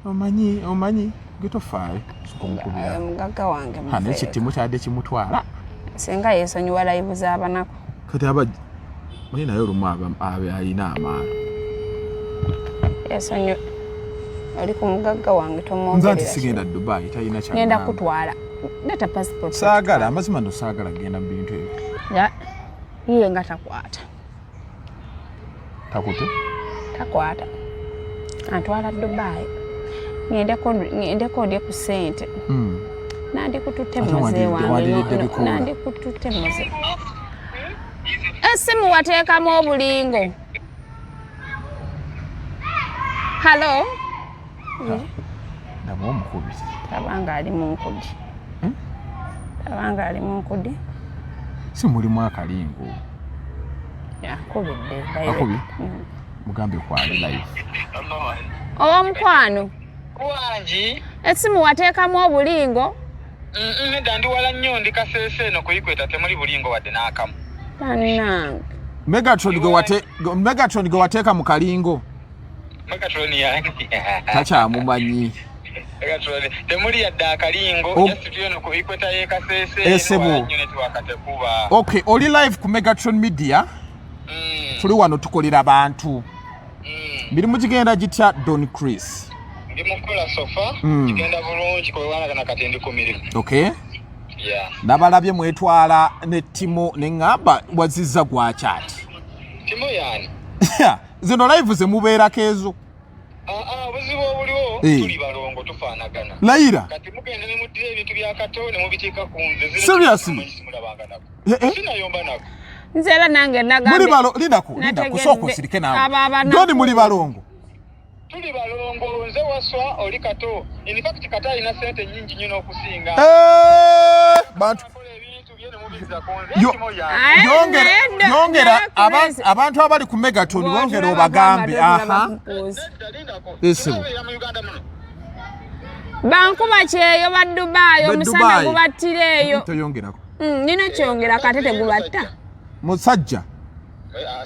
omanyi getofaayo sikumukubira mugagga wange hano ekitimo kyadde kimutwala senga yesonyiwa live z'abanako kati muli naye olumu alina amaano yesonyi oli ku mugagga wange tomwongerera nti sigenda Dubai talina kyagamba ngenda kutwala data passport saagala amazima ndo saagala kugenda mu bintu ebyo iye nga takwata takwata atwala Dubai ngende ndye ku sente nandi kututte muze wange nandi kututte muze esimu wateekamu obulingo halo ndaba omukubi tabanga ali mu nkudi si mulimu akalingo yakubidde mugambe kwali live omukwano wangi esimu wateekamu obulingo Neda ndi wala nnyo ndi kasese eno kuyikweta temuli bulingo wadde n'akamu. Tannange. Megatron gwe wateeka mu kalingo. Megatron yange. Takyamumanyi. Megatron temuli yadde akalingo just tuyeno kuyikweta ye kasese eno wala nnyo netwakatekuba. Okay, oli live ku Megatron Media. Tuli wano tukolera abantu. Mirimu gigenda gitya Don Chris. Mukola sofa kigenda bulungi ko wana kana katendi ku mirimu. Okay. Yeah. Nabalabye mwetwala ne Timo ne ngamba wazizza gwa chat. Timo yani. Zino live ze mubeera kezo. Buzibu obuliwo tuli balongo tufaanagana. Laira. Kati mugenda ne mudire ebintu bya katone mubitika ku nze. Seriously. Sina yomba nako. Nzera nange nagambe. Muri balo linda kusoko sirike nawe. Doni muri balongo. Tuli balongo nze waswa oli kato. In fact kata ina sente nyingi nnyo okusinga. Bantu yongera abantu abali ku Megaton bongera obagambe Esibu bankuba kyeyo ba Dubai omusana gubattireeyo toyongerako nina kyongera katete gubatta musajja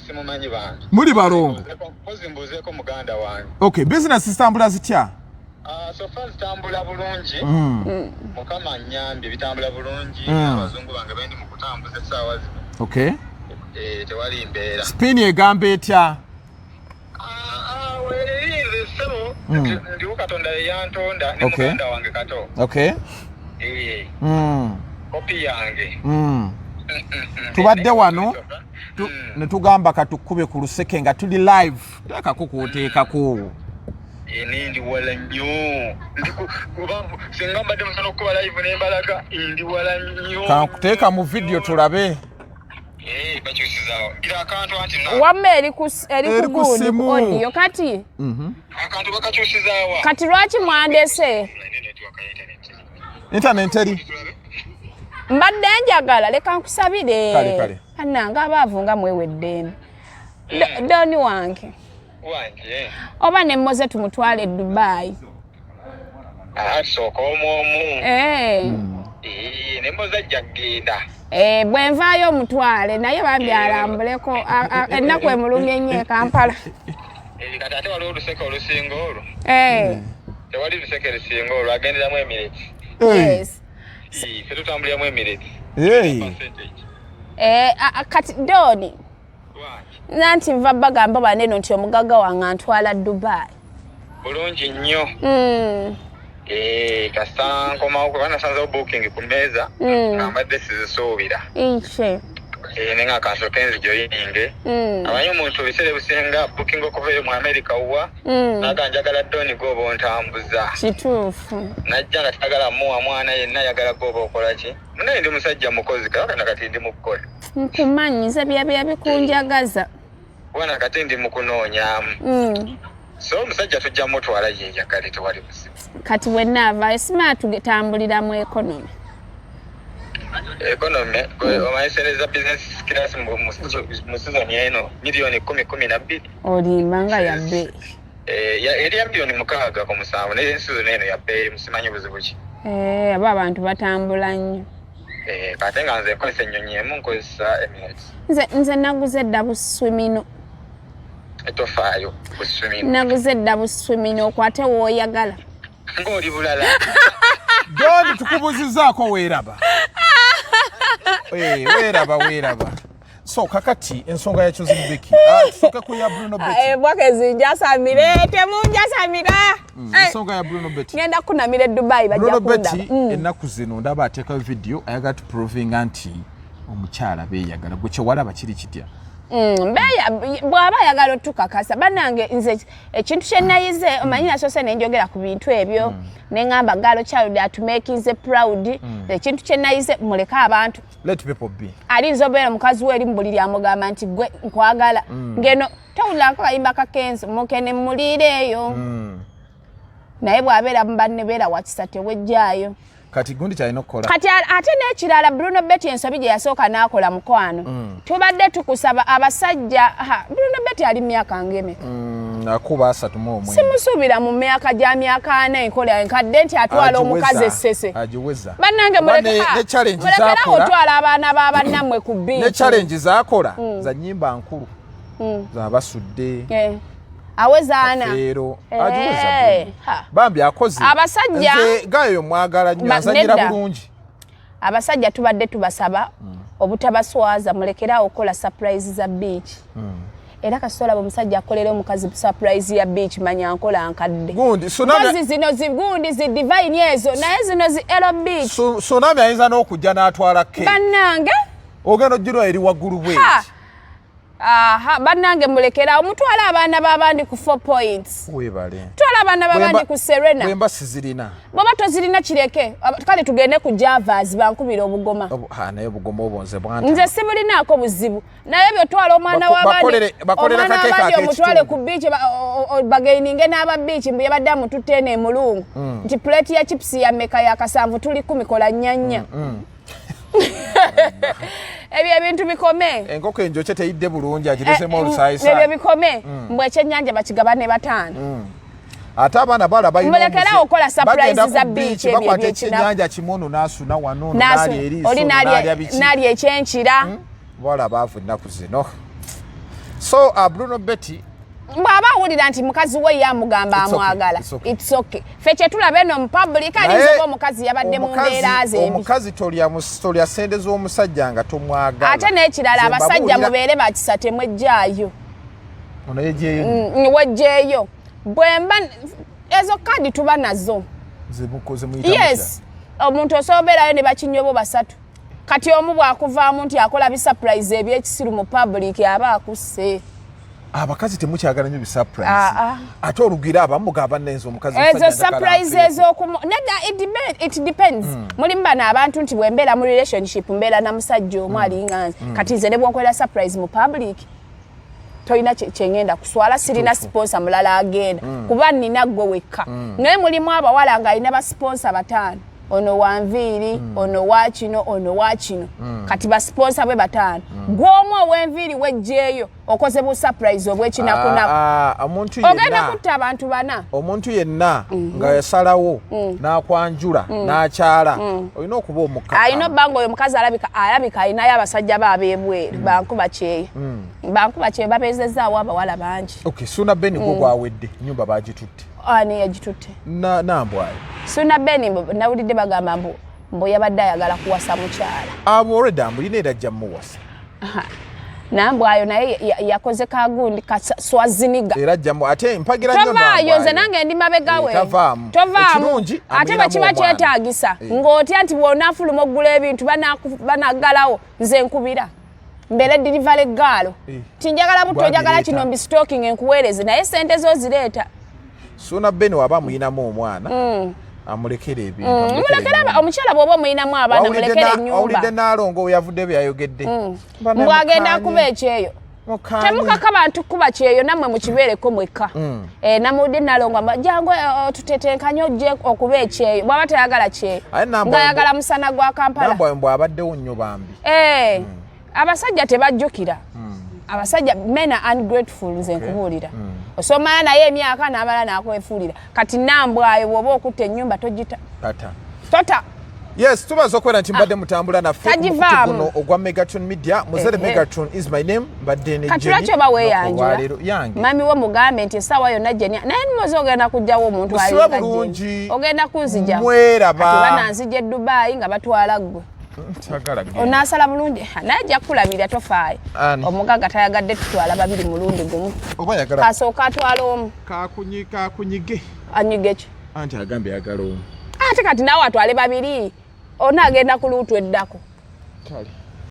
simumanyi bantu muri balongo kozimbuzeeko muganda wange. Okay, business zitambula zitya? So far zitambula bulungi. Mukama nnyambye bitambula bulungi. Abazungu bange bendi mu kutambuza essaawa zino. Okay. Tewali mbeera. Spin egamba etya? Weeririze ssebo. Ndiwo Katonda yantonda ne muganda wange kato. Okay. Kopi yange. Tubadde wano ne tugamba katukube ku luseke nga tuli live. Takako kuteekako. Ndi wala nnyo. Singa mbadde musana okuba live n'embalaga ndi wala nnyo. Kakuteeka mu video tulabe. Bakyusizaawo. Ira akantu anti na. Wamme eri ku audio kati. Akantu bakakyusizaawa. Kati lwaki mwandese? Internet eri. Mbadde njagala leka nkusabire. Kale. Annanga abavunga mweweddemu. Doni wange. Wange. Oba ne mmoze tumutwale Dubai. Sooka omwomu. Ne mmoze jagenda. Bwe nvaayo omutwale naye bambi alambuleko ennaku emulumye nnyo e Kampala. Kati ate waliwo oluseke olusinga olwo. Tewali luseke lusinga olwo agenderamu Emirates. Yes. Ffe tutambuliramu Emirates. Kati Doni. Nanti nva bagamba baneno nti omugagga wange antwala Dubai. bulungi nnyo. Kasita nkomawo kuba nasanzewo booking ku mmeeza nga mbadde sizisuubira. Nenga akansooka enzijjoyininge. Amanyi omuntu ebiseera ebisinga booking okuva eyo mu America wa naga njagala ddoni gw'oba ontambuza. Kituufu. Najja nga tagala muwa mwana yenna ayagala gw'oba okola ki? Munaye ndi musajja mukozi kawakana kati ndi mu kukola. Nkumanyiza byabya bikunjagaza. Wana kati ndi mu kunoonyaamu. So omusajja tujja mutwala yenjagale tewali buzibu. Kati wenna avaayo simaa tutambulira mu economy. Economy, omayisereza business class mu season eno milioni 10-12. Oluyimba nga yabbe. Eri ya milioni 6 ku 7 ne season eno yabbe musimanyi buzibu ki. Abo abantu batambula nnyo. Kate nga nze nkozesa ennyonyi emu nkozesa Emirates. Nze naguze dda buswimino. Etofaayo buswimino. Naguze dda buswimino okwate w'oyagala. Ng'oli bulala. Doni tukubuzizaako weeraba. Weeraba. So kakati ensonga ya Chozi Beki. Tusoke ku ya Bruno Betty. Bwake zinjasamire temunjasamira. Ensonga ya Bruno Betty. Ngenda kunamire Dubai bajja kunda. Bruno Betty ennaku zino ndaba ateeka video ayaga to proving anti omukyala beeyagala gwe kye walaba kiri kitya. Bw'aba ayagala otukakasa bannange nze ekintu kye nayize omanyi nasoose ne njogera ku bintu ebyo ne ngamba galo child that making the proud ekintu kye nayize muleka abantu let people be alinza obeera mukazi we eri mu buliri amugamba nti gwe nkwagala ngeno tawulirako kayimba kakenzi mukene muliireeyo naye bw'abeera mu banne beera wakisa tewejjaayo kati gundi kyalina okukola kati ate n'ekirala Bruno Betty ensobi gye yasooka n'akola mukwano tubadde tukusaba abasajja Bruno Betty ali myaka ngeme akuba 31 simusuubira mu myaka gya myaka 4 enkola enkadde nti atwala omukazi essese agiweza bannange mulekerawo otwala abaana b'abannammwe ku biici ne challenge zaakola za nnyimba nkulu z'abasudde awezaana ero ajiweza bambi akoze abasajja gayo mwagala nnyo azanyira bulungi abasajja tubadde tubasaba obutabaswaza mulekerawo okola surprise za beach era kasola omusajja akolera omukazi surprise ya beach manya nkola nkadde gundi tsunami zino zigundi zi divine ezo naye zino zi elo beach tsunami ayinza n'okujja n'atwala ke bannange ogenda ojjirwa eri waggulu bwe bannange mulekera omutwala abaana b'abandi ku 4 points webale twala abaana b'abandi ku Serena bwemba sizirina bw'oba tozirina kireke kale tugende ku Javas bankubira obugoma naye obugoma obonze bwanta nze sibulinaako buzibu naye byotwala omwana w'abandi omutwale ku biici bagaininge n'aba biici mbu yabadde amututte n'emulungu nti plate ya chips ya meka ya kasanvu tuli 10 kola nnyanya ebyo ebintu bikome enkoko enjoke teyidde bulungi agiresemu olusaayisa ebyo bikome mbwe ekyennyanja bakigabane 5 ate abaana bala mulekera okola surprise za beach ebyo ekyennyanja kimono naasuna wano naali eri oli naali ekyenkira bala baavu ennaku zino so Bruno Betty bw'aba awulira nti mukazi we yamugamba amwagala it's okay fe kyetulaba eno mu public alinzoba omukazi yabadde mu mbeera ze omukazi tolya sente z'omusajja nga tomwagala ate n'ekirala abasajja mubeere bakisa temwejjaayo wejjeeyo bwemba ezo kadi tuba nazo yes omuntu osobeerayo ne bakinyobo basatu kati omu bwakuvaamu nti akola bisurprise ebyekisiru mu public aba akusse abakazi temukyagala nnyo bisurprise ate olugira abamugaba nenzo omukazi ezo surprise it depends mulimu bano abantu nti bwembeera mu relationship mbeera na musajja omu alinganze kati nze ne bwonkolera surprise mu public toyina kyengenda kuswala sirina sponsor mulala agenda kuba nina gwe wekka naye mulimu abawala nga alina basponsa 5 ono wanviiri ono wakino ono wakino kati basponsa bwe 5 gwomu ow'enviiri wejjeeyo okoze bu surprise obwekinakunaku ogenda kutta abantu 4 omuntu yenna nga yasalawo n'akwanjula n'akyala olina okuba omukka alina obbanga oyo mukazi alabika alinayo abasajja baabebweru bankuba kyeyo babeezezaawo abawala bangi Suna Beni gwo gwawedde nyumba bagitutte ani yagitutte nambwayo Suna Beni nawulidde bagamba mbu yabadde ayagala kuwasa mukyala abo already ambulina era ajja muwasa nambwayo naye yakoze kagundi kaswaziniga era jjamu ate mpagira nnyo tovaayo nze nange ndi mabegawe tovaamu ate bwe kiba kyetaagisa ng'otya nti bw'onaafuluma oggula ebintu banaggalawo nze nkubira mbere delivery gaalo tinjagala butto njagala kino mbi stocking enkuweereze naye sente zo zireeta suna beni waba muyinamu omwana amulekere ebintu mulekere omukyala bw'oba omuyinamu abaana mulekere ennyumba awulidde naalongo yavudde byayogedde mbwagenda kuba ekyeyo temukaka bantu kuba kyeyo nammwe mukibeereko mwekka namuwudde naalongo jangu tutetenkanye ojje okuba ekyeyo bw'aba tayagala kyeyo ng'ayagala musana gwa Kampala nambwayo mbw abaddewo nnyo bambi abasajja tebajjukira abasajja men are ungrateful nze nkubuulira osomala naye emyaka n'abala n'akwefuulira kati nambwayo bw'oba okutta ennyumba togita tota yes tubaza okwera nti mbadde mutambula naffe guno ogwa Megatron Media muzere Megatron is my name mbadde ne kati lwaki oba weeyanjula mami we mugambe nti essaawa yonna jeni naye nimozi ogenda kujjawo omuntu bulungi ogenda kunzija mweraba kati bananzija e Dubai nga batwala ggwe onaasala bulungi naye ajja kukulabirira tofaayo omugaga tayagadde tutwala babiri mulundi gumu kasooka atwala omu kakunyige anyige ki anti agambye ayagala omu ate kati naawe atwale babiri onaagenda ku luutu eddako